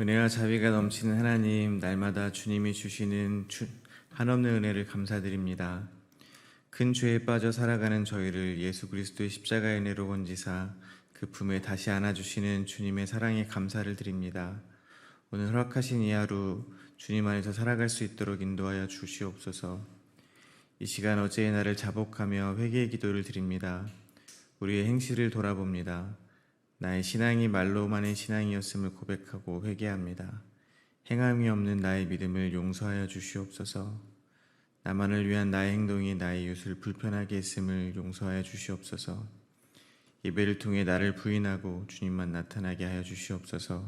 은혜와 자비가 넘치는 하나님, 날마다 주님이 주시는 한없는 은혜를 감사드립니다. 큰 죄에 빠져 살아가는 저희를 예수 그리스도의 십자가의 은혜로 건지사 그 품에 다시 안아주시는 주님의 사랑에 감사를 드립니다. 오늘 허락하신 이 하루 주님 안에서 살아갈 수 있도록 인도하여 주시옵소서. 이 시간 어제의 날을 자복하며 회개의 기도를 드립니다. 우리의 행실을 돌아봅니다. 나의 신앙이 말로만의 신앙이었음을 고백하고 회개합니다. 행함이 없는 나의 믿음을 용서하여 주시옵소서. 나만을 위한 나의 행동이 나의 이웃을 불편하게 했음을 용서하여 주시옵소서. 예배를 통해 나를 부인하고 주님만 나타나게 하여 주시옵소서.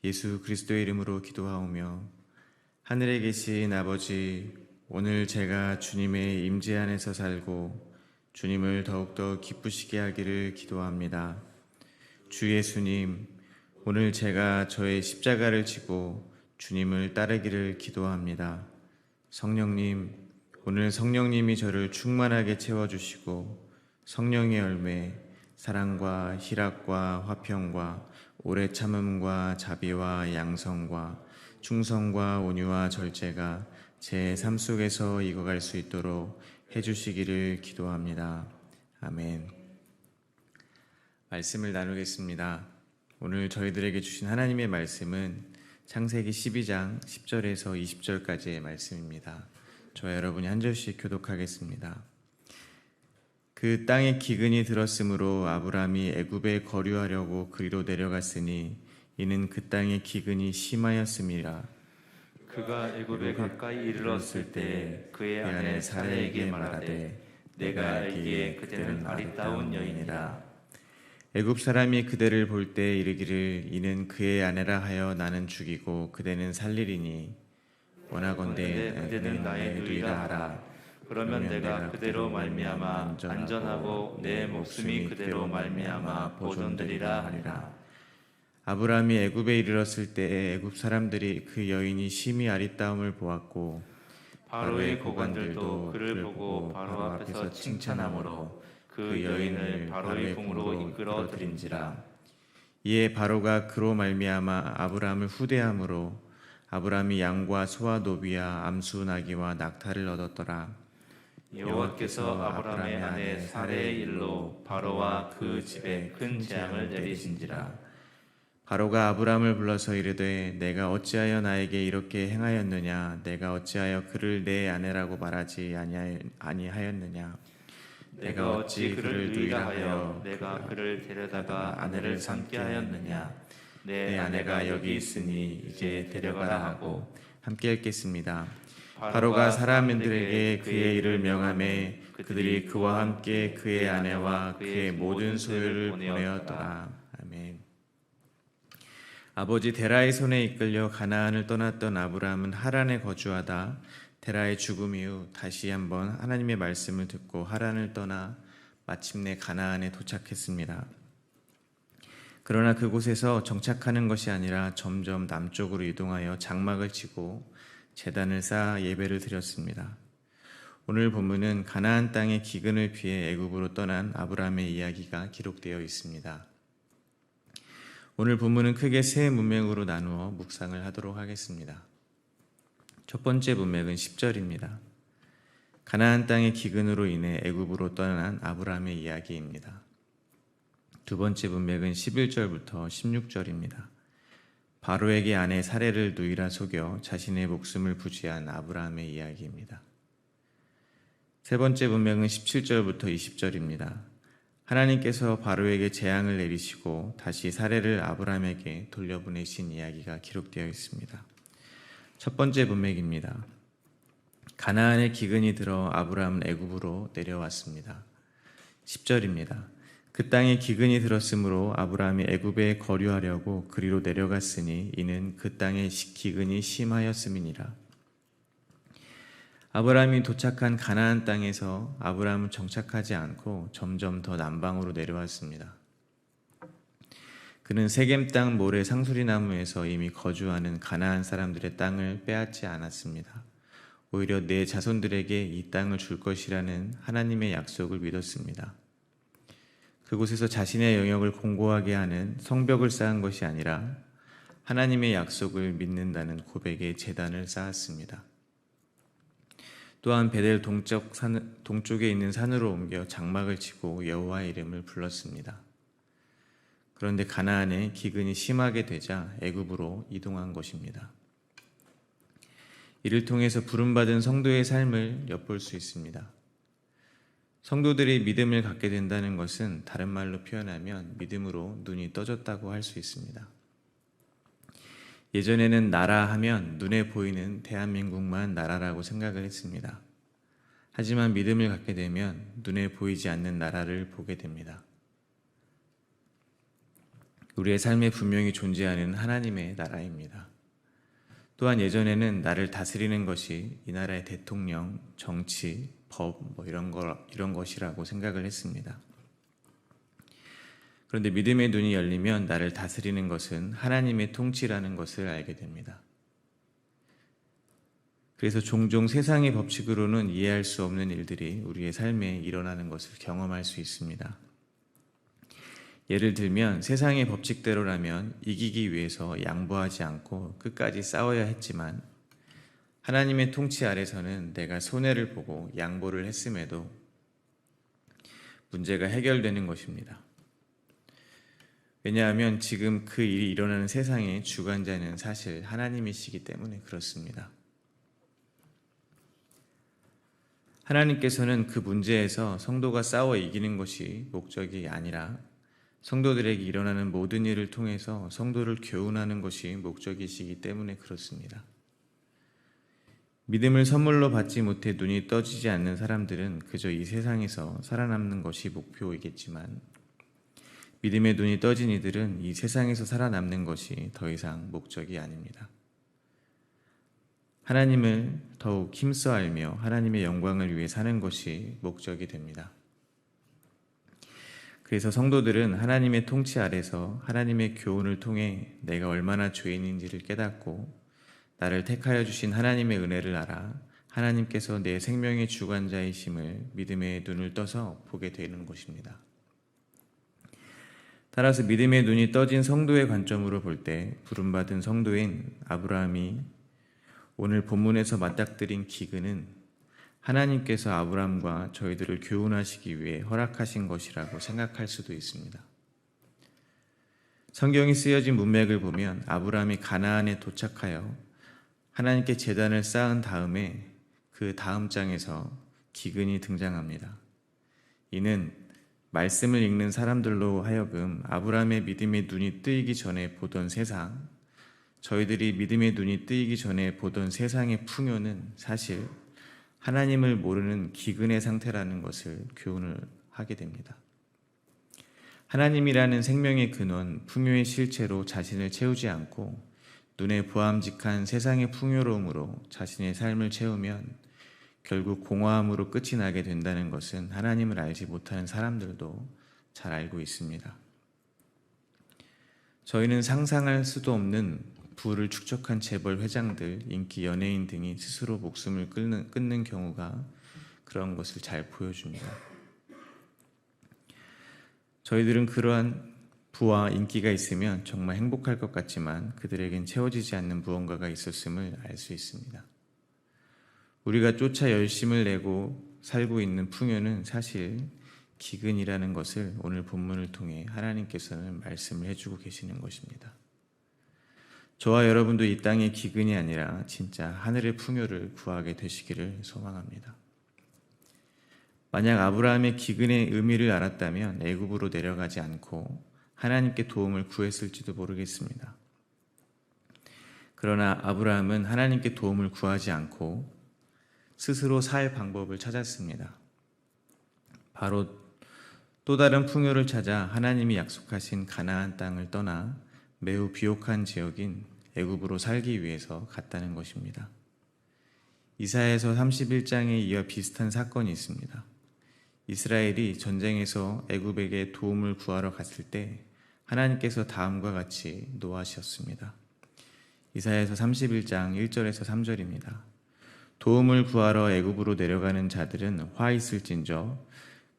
예수 그리스도의 이름으로 기도하오며, 하늘에 계신 아버지, 오늘 제가 주님의 임재 안에서 살고 주님을 더욱더 기쁘시게 하기를 기도합니다. 주 예수님, 오늘 제가 저의 십자가를 지고 주님을 따르기를 기도합니다. 성령님, 오늘 성령님이 저를 충만하게 채워주시고 성령의 열매, 사랑과 희락과 화평과 오래 참음과 자비와 양성과 충성과 온유와 절제가 제 삶 속에서 익어갈 수 있도록 해주시기를 기도합니다. 아멘. 말씀을 나누겠습니다. 오늘 저희들에게 주신 하나님의 말씀은 창세기 12장 10절에서 20절까지의 말씀입니다. 저와 여러분이 한 절씩 교독하겠습니다. 그 땅에 기근이 들었으므로 아브람이 애굽에 거류하려고 그리로 내려갔으니 이는 그 땅에 기근이 심하였음이라. 그가 애굽에 가까이 이르렀을 때 그의 아내 사레에게 말하되 내가 알기에 그대는 아리따운 여인이라. 애굽 사람이 그대를 볼 때 이르기를 이는 그의 아내라 하여 나는 죽이고 그대는 살리리니 원하건대 그대는 나의 누이라 하라. 그러면 내가 그대로 말미암아 안전하고 내 목숨이 그대로 말미암아 보존되리라 하리라. 아브라함이 애굽에 이르렀을 때에 애굽 사람들이 그 여인이 심히 아리따움을 보았고 바로의 고관들도 그를 보고 바로 앞에서 칭찬하므로 그 여인을 바로의 궁으로 이끌어 들인지라. 이에 바로가 그로 말미암아 아브라함을 후대함으로 아브라함이 양과 소와 노비와 암수 나귀와 낙타를 얻었더라. 여호와께서 아브라함의 아내 사레의 일로 바로와 그 집에 큰 재앙을 내리신지라. 바로가 아브라함을 불러서 이르되 내가 어찌하여 나에게 이렇게 행하였느냐? 내가 어찌하여 그를 내 아내라고 말하지 아니하였느냐? 내가 어찌 그를 누이라 하여 내가 그를 데려다가 아내를 삼게 하였느냐? 내 아내가 여기 있으니 이제 데려가라 하고. 함께 읽겠습니다. 바로가 사람들에게 그의 일을 명하매 그들이 그와 함께 그의 아내와 그의 모든 소유를 보내었더라. 아멘. 아버지 데라의 손에 이끌려 가나안을 떠났던 아브라함은 하란에 거주하다 데라의 죽음 이후 다시 한번 하나님의 말씀을 듣고 하란을 떠나 마침내 가나안에 도착했습니다. 그러나 그곳에서 정착하는 것이 아니라 점점 남쪽으로 이동하여 장막을 치고 제단을 쌓아 예배를 드렸습니다. 오늘 본문은 가나안 땅의 기근을 피해 애굽으로 떠난 아브라함의 이야기가 기록되어 있습니다. 오늘 본문은 크게 세 문맥으로 나누어 묵상을 하도록 하겠습니다. 첫 번째 문맥은 10절입니다. 가나안 땅의 기근으로 인해 애굽으로 떠난 아브라함의 이야기입니다. 두 번째 문맥은 11절부터 16절입니다. 바로에게 아내 사레를 누이라 속여 자신의 목숨을 부지한 아브라함의 이야기입니다. 세 번째 문맥은 17절부터 20절입니다. 하나님께서 바로에게 재앙을 내리시고 다시 사레를 아브라함에게 돌려보내신 이야기가 기록되어 있습니다. 첫 번째 문맥입니다. 가나안의 기근이 들어 아브라함은 애굽으로 내려왔습니다. 10절입니다. 그 땅에 기근이 들었으므로 아브라함이 애굽에 거류하려고 그리로 내려갔으니 이는 그 땅에 기근이 심하였음이니라. 아브라함이 도착한 가나안 땅에서 아브라함은 정착하지 않고 점점 더 남방으로 내려왔습니다. 그는 세겜 땅 모래 상수리 나무에서 이미 거주하는 가나안 사람들의 땅을 빼앗지 않았습니다. 오히려 내 자손들에게 이 땅을 줄 것이라는 하나님의 약속을 믿었습니다. 그곳에서 자신의 영역을 공고하게 하는 성벽을 쌓은 것이 아니라 하나님의 약속을 믿는다는 고백의 제단을 쌓았습니다. 또한 베델 동쪽에 있는 산으로 옮겨 장막을 치고 여호와의 이름을 불렀습니다. 그런데 가나안에 기근이 심하게 되자 애굽으로 이동한 것입니다. 이를 통해서 부름받은 성도의 삶을 엿볼 수 있습니다. 성도들이 믿음을 갖게 된다는 것은 다른 말로 표현하면 믿음으로 눈이 떠졌다고 할 수 있습니다. 예전에는 나라 하면 눈에 보이는 대한민국만 나라라고 생각을 했습니다. 하지만 믿음을 갖게 되면 눈에 보이지 않는 나라를 보게 됩니다. 우리의 삶에 분명히 존재하는 하나님의 나라입니다. 또한 예전에는 나를 다스리는 것이 이 나라의 대통령, 정치, 법 이런 것이라고 생각을 했습니다. 그런데 믿음의 눈이 열리면 나를 다스리는 것은 하나님의 통치라는 것을 알게 됩니다. 그래서 종종 세상의 법칙으로는 이해할 수 없는 일들이 우리의 삶에 일어나는 것을 경험할 수 있습니다. 예를 들면 세상의 법칙대로라면 이기기 위해서 양보하지 않고 끝까지 싸워야 했지만 하나님의 통치 아래서는 내가 손해를 보고 양보를 했음에도 문제가 해결되는 것입니다. 왜냐하면 지금 그 일이 일어나는 세상의 주관자는 사실 하나님이시기 때문에 그렇습니다. 하나님께서는 그 문제에서 성도가 싸워 이기는 것이 목적이 아니라 성도들에게 일어나는 모든 일을 통해서 성도를 교훈하는 것이 목적이시기 때문에 그렇습니다. 믿음을 선물로 받지 못해 눈이 떠지지 않는 사람들은 그저 이 세상에서 살아남는 것이 목표이겠지만 믿음의 눈이 떠진 이들은 이 세상에서 살아남는 것이 더 이상 목적이 아닙니다. 하나님을 더욱 힘써 알며 하나님의 영광을 위해 사는 것이 목적이 됩니다. 그래서 성도들은 하나님의 통치 아래서 하나님의 교훈을 통해 내가 얼마나 죄인인지를 깨닫고 나를 택하여 주신 하나님의 은혜를 알아 하나님께서 내 생명의 주관자이심을 믿음의 눈을 떠서 보게 되는 것입니다. 따라서 믿음의 눈이 떠진 성도의 관점으로 볼 때 부름받은 성도인 아브라함이 오늘 본문에서 맞닥뜨린 기근은 하나님께서 아브라함과 저희들을 교훈하시기 위해 허락하신 것이라고 생각할 수도 있습니다. 성경이 쓰여진 문맥을 보면 아브라함이 가나안에 도착하여 하나님께 제단을 쌓은 다음에 그 다음 장에서 기근이 등장합니다. 이는 말씀을 읽는 사람들로 하여금 아브라함의 믿음의 눈이 뜨이기 전에 보던 세상, 저희들이 믿음의 눈이 뜨이기 전에 보던 세상의 풍요는 사실 하나님을 모르는 기근의 상태라는 것을 교훈을 하게 됩니다. 하나님이라는 생명의 근원, 풍요의 실체로 자신을 채우지 않고 눈에 보암직한 세상의 풍요로움으로 자신의 삶을 채우면 결국 공허함으로 끝이 나게 된다는 것은 하나님을 알지 못하는 사람들도 잘 알고 있습니다. 저희는 상상할 수도 없는 부를 축적한 재벌 회장들, 인기 연예인 등이 스스로 목숨을 끊는 경우가 그런 것을 잘 보여줍니다. 저희들은 그러한 부와 인기가 있으면 정말 행복할 것 같지만 그들에겐 채워지지 않는 무언가가 있었음을 알 수 있습니다. 우리가 쫓아 열심을 내고 살고 있는 풍요는 사실 기근이라는 것을 오늘 본문을 통해 하나님께서는 말씀을 해주고 계시는 것입니다. 저와 여러분도 이 땅의 기근이 아니라 진짜 하늘의 풍요를 구하게 되시기를 소망합니다. 만약 아브라함의 기근의 의미를 알았다면 애굽으로 내려가지 않고 하나님께 도움을 구했을지도 모르겠습니다. 그러나 아브라함은 하나님께 도움을 구하지 않고 스스로 살 방법을 찾았습니다. 바로 또 다른 풍요를 찾아 하나님이 약속하신 가나안 땅을 떠나 매우 비옥한 지역인 애굽으로 살기 위해서 갔다는 것입니다. 이사야서 31장에 이어 비슷한 사건이 있습니다. 이스라엘이 전쟁에서 애굽에게 도움을 구하러 갔을 때 하나님께서 다음과 같이 노하셨습니다. 이사야서 31장 1절에서 3절입니다. 도움을 구하러 애굽으로 내려가는 자들은 화 있을진저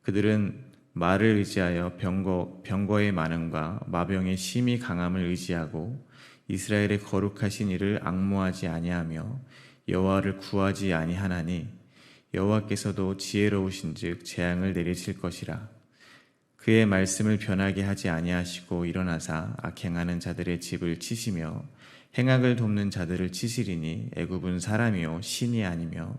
그들은 말을 의지하여 병거의 많음과 마병의 심히 강함을 의지하고 이스라엘의 거룩하신 이를 앙모하지 아니하며 여호와를 구하지 아니하나니 여호와께서도 지혜로우신즉 재앙을 내리실 것이라. 그의 말씀을 변하게 하지 아니하시고 일어나사 악행하는 자들의 집을 치시며 행악을 돕는 자들을 치시리니 애굽은 사람이요 신이 아니며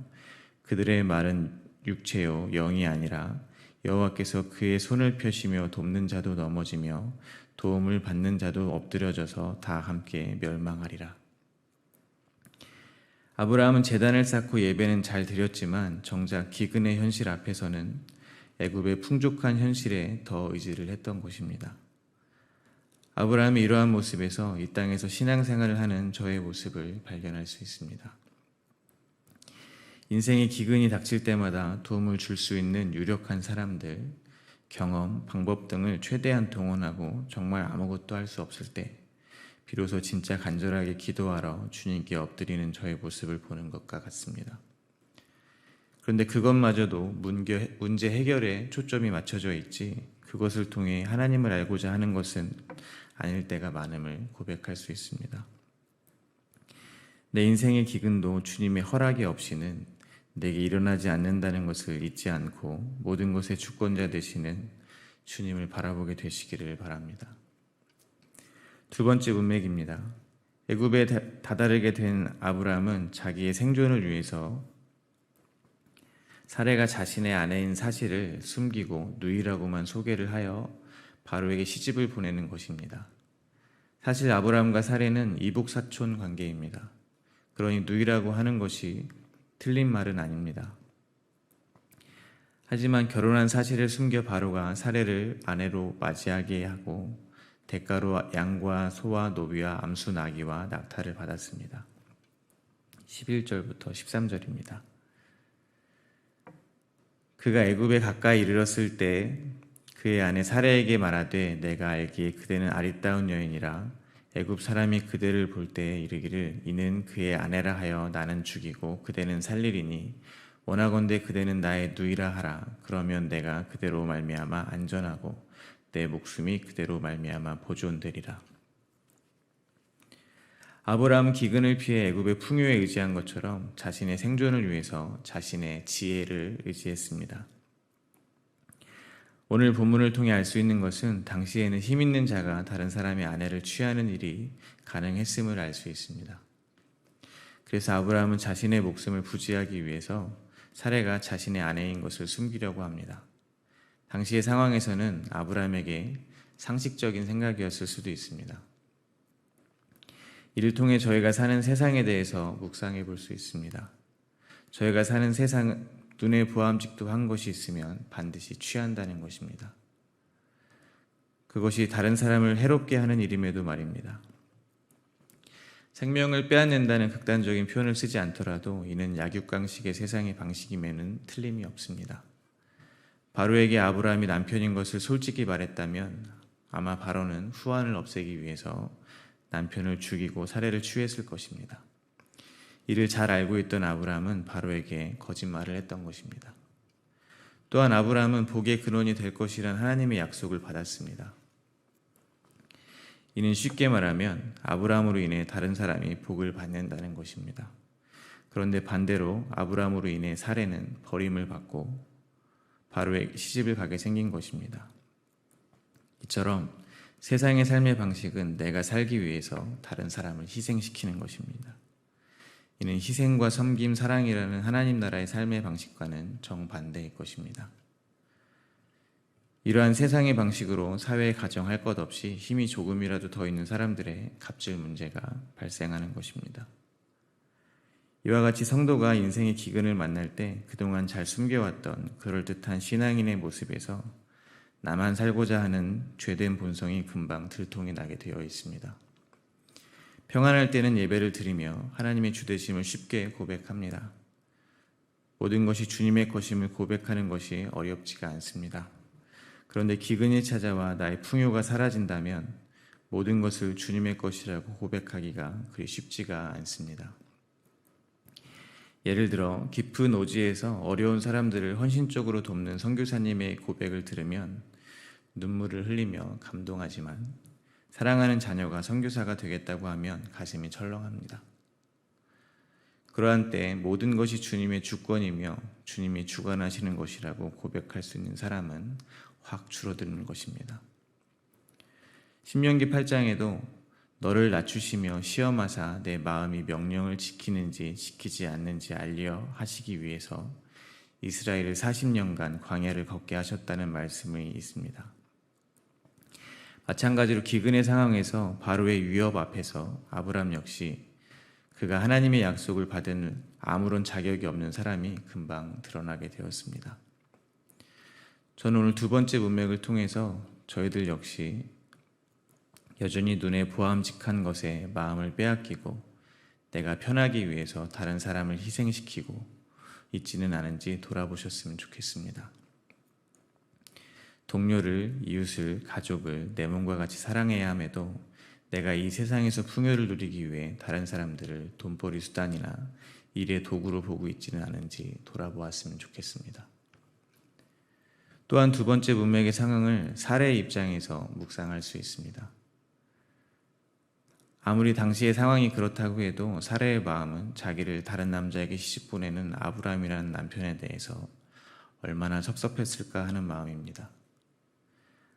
그들의 말은 육체요 영이 아니라 여호와께서 그의 손을 펴시며 돕는 자도 넘어지며 도움을 받는 자도 엎드려져서 다 함께 멸망하리라. 아브라함은 제단을 쌓고 예배는 잘 드렸지만 정작 기근의 현실 앞에서는 애굽의 풍족한 현실에 더 의지를 했던 것입니다. 아브라함이 이러한 모습에서 이 땅에서 신앙생활을 하는 저의 모습을 발견할 수 있습니다. 인생의 기근이 닥칠 때마다 도움을 줄 수 있는 유력한 사람들, 경험, 방법 등을 최대한 동원하고 정말 아무것도 할 수 없을 때 비로소 진짜 간절하게 기도하러 주님께 엎드리는 저의 모습을 보는 것과 같습니다. 그런데 그것마저도 문제 해결에 초점이 맞춰져 있지 그것을 통해 하나님을 알고자 하는 것은 아닐 때가 많음을 고백할 수 있습니다. 내 인생의 기근도 주님의 허락이 없이는 내게 일어나지 않는다는 것을 잊지 않고 모든 것의 주권자 되시는 주님을 바라보게 되시기를 바랍니다. 두 번째 문맥입니다. 애굽에 다다르게 된 아브라함은 자기의 생존을 위해서 사레가 자신의 아내인 사실을 숨기고 누이라고만 소개를 하여 바로에게 시집을 보내는 것입니다. 사실 아브라함과 사레는 이복사촌 관계입니다. 그러니 누이라고 하는 것이 틀린 말은 아닙니다. 하지만 결혼한 사실을 숨겨 바로가 사레를 아내로 맞이하게 하고 대가로 양과 소와 노비와 암수 나귀와 낙타를 받았습니다. 11절부터 13절입니다. 그가 애굽에 가까이 이르렀을 때 그의 아내 사레에게 말하되 내가 알기에 그대는 아리따운 여인이라 애굽 사람이 그대를 볼 때 이르기를 이는 그의 아내라 하여 나는 죽이고 그대는 살리리니 원하건대 그대는 나의 누이라 하라. 그러면 내가 그대로 말미암아 안전하고 내 목숨이 그대로 말미암아 보존되리라. 아브라함은 기근을 피해 애굽의 풍요에 의지한 것처럼 자신의 생존을 위해서 자신의 지혜를 의지했습니다. 오늘 본문을 통해 알 수 있는 것은 당시에는 힘 있는 자가 다른 사람의 아내를 취하는 일이 가능했음을 알 수 있습니다. 그래서 아브라함은 자신의 목숨을 부지하기 위해서 사레가 자신의 아내인 것을 숨기려고 합니다. 당시의 상황에서는 아브라함에게 상식적인 생각이었을 수도 있습니다. 이를 통해 저희가 사는 세상에 대해서 묵상해 볼 수 있습니다. 저희가 사는 세상은 눈에 보암직도 한 것이 있으면 반드시 취한다는 것입니다. 그것이 다른 사람을 해롭게 하는 일임에도 말입니다. 생명을 빼앗는다는 극단적인 표현을 쓰지 않더라도 이는 약육강식의 세상의 방식임에는 틀림이 없습니다. 바로에게 아브라함이 남편인 것을 솔직히 말했다면 아마 바로는 후환을 없애기 위해서 남편을 죽이고 살해를 취했을 것입니다. 이를 잘 알고 있던 아브라함은 바로에게 거짓말을 했던 것입니다. 또한 아브라함은 복의 근원이 될 것이란 하나님의 약속을 받았습니다. 이는 쉽게 말하면 아브라함으로 인해 다른 사람이 복을 받는다는 것입니다. 그런데 반대로 아브라함으로 인해 사레는 버림을 받고 바로에게 시집을 가게 생긴 것입니다. 이처럼 세상의 삶의 방식은 내가 살기 위해서 다른 사람을 희생시키는 것입니다. 이는 희생과 섬김, 사랑이라는 하나님 나라의 삶의 방식과는 정반대일 것입니다. 이러한 세상의 방식으로 사회에 가정할 것 없이 힘이 조금이라도 더 있는 사람들의 갑질 문제가 발생하는 것입니다. 이와 같이 성도가 인생의 기근을 만날 때 그동안 잘 숨겨왔던 그럴듯한 신앙인의 모습에서 나만 살고자 하는 죄된 본성이 금방 들통이 나게 되어 있습니다. 평안할 때는 예배를 드리며 하나님의 주되심을 쉽게 고백합니다. 모든 것이 주님의 것임을 고백하는 것이 어렵지가 않습니다. 그런데 기근이 찾아와 나의 풍요가 사라진다면 모든 것을 주님의 것이라고 고백하기가 그리 쉽지가 않습니다. 예를 들어 깊은 오지에서 어려운 사람들을 헌신적으로 돕는 선교사님의 고백을 들으면 눈물을 흘리며 감동하지만 사랑하는 자녀가 선교사가 되겠다고 하면 가슴이 철렁합니다. 그러한 때 모든 것이 주님의 주권이며 주님이 주관하시는 것이라고 고백할 수 있는 사람은 확 줄어드는 것입니다. 신명기 8장에도 너를 낮추시며 시험하사 내 마음이 명령을 지키는지 지키지 않는지 알려 하시기 위해서 이스라엘을 40년간 광야를 걷게 하셨다는 말씀이 있습니다. 마찬가지로 기근의 상황에서 바로의 위협 앞에서 아브람 역시 그가 하나님의 약속을 받은 아무런 자격이 없는 사람이 금방 드러나게 되었습니다. 저는 오늘 두 번째 문맥을 통해서 저희들 역시 여전히 눈에 보암직한 것에 마음을 빼앗기고 내가 편하기 위해서 다른 사람을 희생시키고 있지는 않은지 돌아보셨으면 좋겠습니다. 동료를, 이웃을, 가족을 내 몸과 같이 사랑해야 함에도 내가 이 세상에서 풍요를 누리기 위해 다른 사람들을 돈벌이 수단이나 일의 도구로 보고 있지는 않은지 돌아보았으면 좋겠습니다. 또한 두 번째 문맥의 상황을 사례의 입장에서 묵상할 수 있습니다. 아무리 당시의 상황이 그렇다고 해도 사례의 마음은 자기를 다른 남자에게 시집 보내는 아브라함이라는 남편에 대해서 얼마나 섭섭했을까 하는 마음입니다.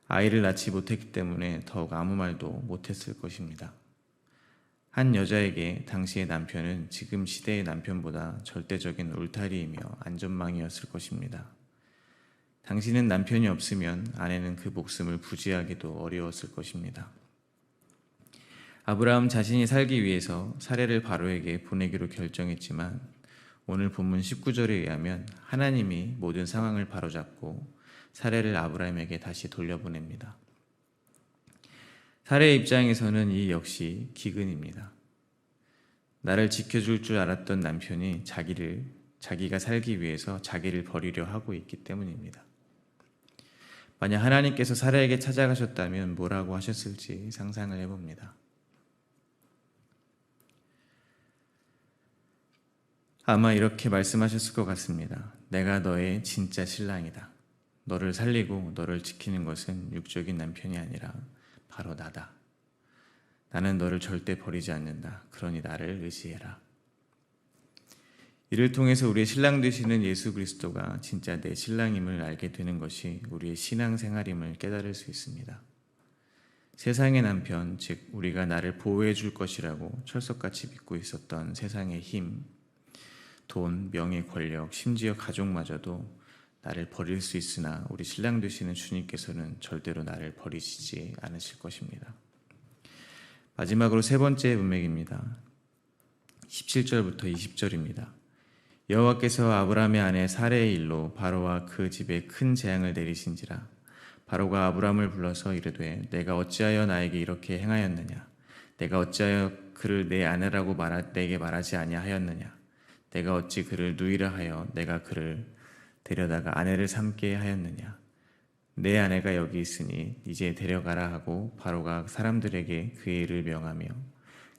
아이를 낳지 못했기 때문에 더욱 아무 말도 못했을 것입니다. 한 여자에게 당시의 남편은 지금 시대의 남편보다 절대적인 울타리이며 안전망이었을 것입니다. 당신은 남편이 없으면 아내는 그 목숨을 부지하기도 어려웠을 것입니다. 아브라함 자신이 살기 위해서 사례를 바로에게 보내기로 결정했지만 오늘 본문 19절에 의하면 하나님이 모든 상황을 바로잡고 사례를 아브라함에게 다시 돌려보냅니다. 사례의 입장에서는 이 역시 기근입니다. 나를 지켜줄 줄 알았던 남편이 자기가 살기 위해서 자기를 버리려 하고 있기 때문입니다. 만약 하나님께서 사례에게 찾아가셨다면 뭐라고 하셨을지 상상을 해봅니다. 아마 이렇게 말씀하셨을 것 같습니다. 내가 너의 진짜 신랑이다. 너를 살리고 너를 지키는 것은 육적인 남편이 아니라 바로 나다. 나는 너를 절대 버리지 않는다. 그러니 나를 의지해라. 이를 통해서 우리의 신랑 되시는 예수 그리스도가 진짜 내 신랑임을 알게 되는 것이 우리의 신앙생활임을 깨달을 수 있습니다. 세상의 남편, 즉 우리가 나를 보호해 줄 것이라고 철석같이 믿고 있었던 세상의 힘, 돈, 명예, 권력, 심지어 가족마저도 나를 버릴 수 있으나 우리 신랑 되시는 주님께서는 절대로 나를 버리시지 않으실 것입니다. 마지막으로 세 번째 문맥입니다. 17절부터 20절입니다. 여호와께서 아브라함의 아내 사레의 일로 바로와 그 집에 큰 재앙을 내리신지라. 바로가 아브라함을 불러서 이르되 내가 어찌하여 나에게 이렇게 행하였느냐? 내가 어찌하여 그를 내 아내라고 내게 말하지 아니하였느냐? 내가 어찌 그를 누이라 하여 내가 그를 데려다가 아내를 삼게 하였느냐? 내 아내가 여기 있으니 이제 데려가라 하고 바로가 사람들에게 그의 일을 명하며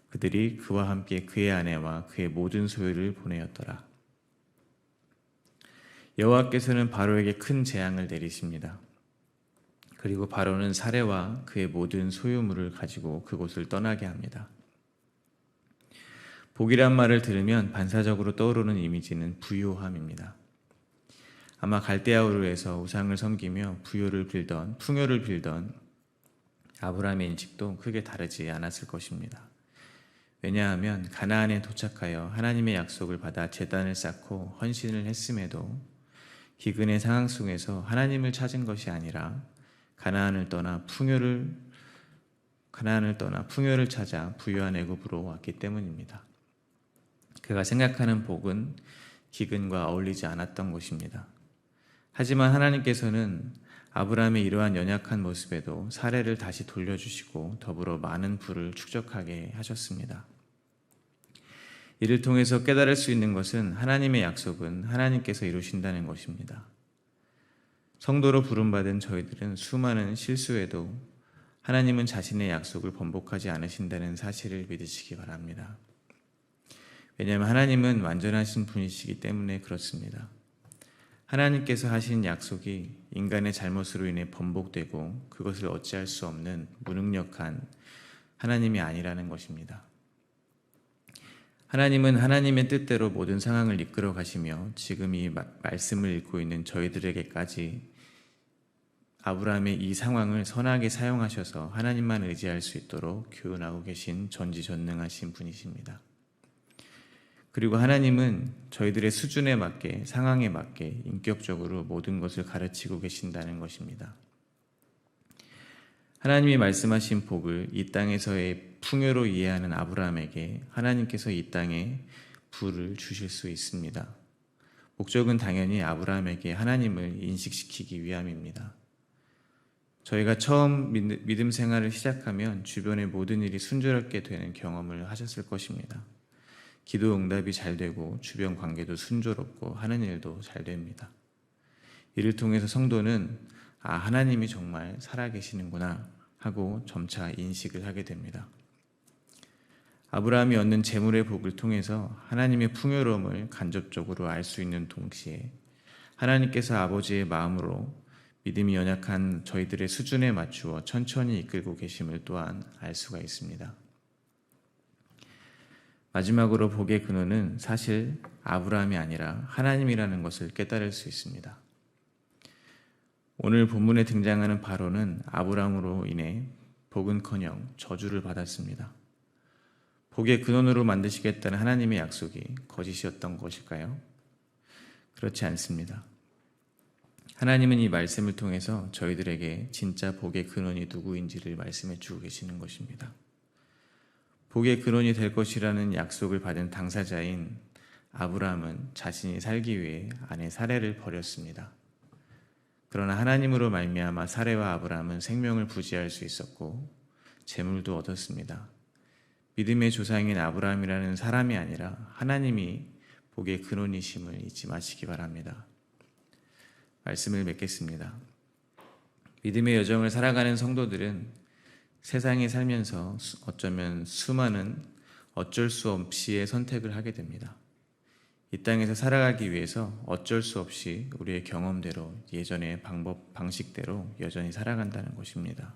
그들이 그와 함께 그의 아내와 그의 모든 소유를 보내었더라. 여호와께서는 바로에게 큰 재앙을 내리십니다. 그리고 바로는 사례와 그의 모든 소유물을 가지고 그곳을 떠나게 합니다. 복이란 말을 들으면 반사적으로 떠오르는 이미지는 부요함입니다. 아마 갈대아우르에서 우상을 섬기며 풍요를 빌던 아브라함의 인식도 크게 다르지 않았을 것입니다. 왜냐하면 가나안에 도착하여 하나님의 약속을 받아 제단을 쌓고 헌신을 했음에도 기근의 상황 속에서 하나님을 찾은 것이 아니라 가나안을 떠나 풍요를 찾아 부유한 애굽으로 왔기 때문입니다. 그가 생각하는 복은 기근과 어울리지 않았던 것입니다. 하지만 하나님께서는 아브라함의 이러한 연약한 모습에도 사례를 다시 돌려주시고 더불어 많은 부를 축적하게 하셨습니다. 이를 통해서 깨달을 수 있는 것은 하나님의 약속은 하나님께서 이루신다는 것입니다. 성도로 부름받은 저희들은 수많은 실수에도 하나님은 자신의 약속을 번복하지 않으신다는 사실을 믿으시기 바랍니다. 왜냐하면 하나님은 완전하신 분이시기 때문에 그렇습니다. 하나님께서 하신 약속이 인간의 잘못으로 인해 번복되고 그것을 어찌할 수 없는 무능력한 하나님이 아니라는 것입니다. 하나님은 하나님의 뜻대로 모든 상황을 이끌어 가시며 지금 이 말씀을 읽고 있는 저희들에게까지 아브라함의 이 상황을 선하게 사용하셔서 하나님만 의지할 수 있도록 교훈하고 계신 전지전능하신 분이십니다. 그리고 하나님은 저희들의 수준에 맞게, 상황에 맞게 인격적으로 모든 것을 가르치고 계신다는 것입니다. 하나님이 말씀하신 복을 이 땅에서의 풍요로 이해하는 아브라함에게 하나님께서 이 땅에 부를 주실 수 있습니다. 목적은 당연히 아브라함에게 하나님을 인식시키기 위함입니다. 저희가 처음 믿음 생활을 시작하면 주변의 모든 일이 순조롭게 되는 경험을 하셨을 것입니다. 기도 응답이 잘 되고 주변 관계도 순조롭고 하는 일도 잘 됩니다. 이를 통해서 성도는 하나님이 정말 살아계시는구나 하고 점차 인식을 하게 됩니다. 아브라함이 얻는 재물의 복을 통해서 하나님의 풍요로움을 간접적으로 알 수 있는 동시에 하나님께서 아버지의 마음으로 믿음이 연약한 저희들의 수준에 맞추어 천천히 이끌고 계심을 또한 알 수가 있습니다. 마지막으로 복의 근원은 사실 아브라함이 아니라 하나님이라는 것을 깨달을 수 있습니다. 오늘 본문에 등장하는 바로는 아브라함으로 인해 복은커녕 저주를 받았습니다. 복의 근원으로 만드시겠다는 하나님의 약속이 거짓이었던 것일까요? 그렇지 않습니다. 하나님은 이 말씀을 통해서 저희들에게 진짜 복의 근원이 누구인지를 말씀해 주고 계시는 것입니다. 복의 근원이 될 것이라는 약속을 받은 당사자인 아브라함은 자신이 살기 위해 아내 사레를 버렸습니다. 그러나 하나님으로 말미암아 사레와 아브라함은 생명을 부지할 수 있었고 재물도 얻었습니다. 믿음의 조상인 아브라함이라는 사람이 아니라 하나님이 복의 근원이심을 잊지 마시기 바랍니다. 말씀을 맺겠습니다. 믿음의 여정을 살아가는 성도들은 세상에 살면서 어쩌면 수많은 어쩔 수 없이의 선택을 하게 됩니다. 이 땅에서 살아가기 위해서 어쩔 수 없이 우리의 경험대로 예전의 방식대로 여전히 살아간다는 것입니다.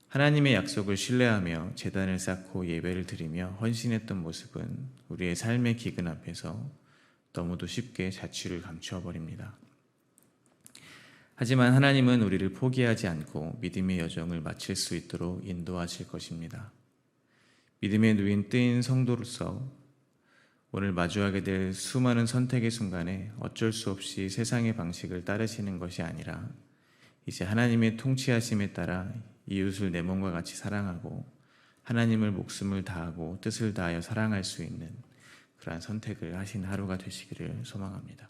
하나님의 약속을 신뢰하며 제단을 쌓고 예배를 드리며 헌신했던 모습은 우리의 삶의 기근 앞에서 너무도 쉽게 자취를 감추어 버립니다. 하지만 하나님은 우리를 포기하지 않고 믿음의 여정을 마칠 수 있도록 인도하실 것입니다. 믿음의 누인 뜨인 성도로서 오늘 마주하게 될 수많은 선택의 순간에 어쩔 수 없이 세상의 방식을 따르시는 것이 아니라 이제 하나님의 통치하심에 따라 이웃을 내 몸과 같이 사랑하고 하나님을 목숨을 다하고 뜻을 다하여 사랑할 수 있는 그러한 선택을 하신 하루가 되시기를 소망합니다.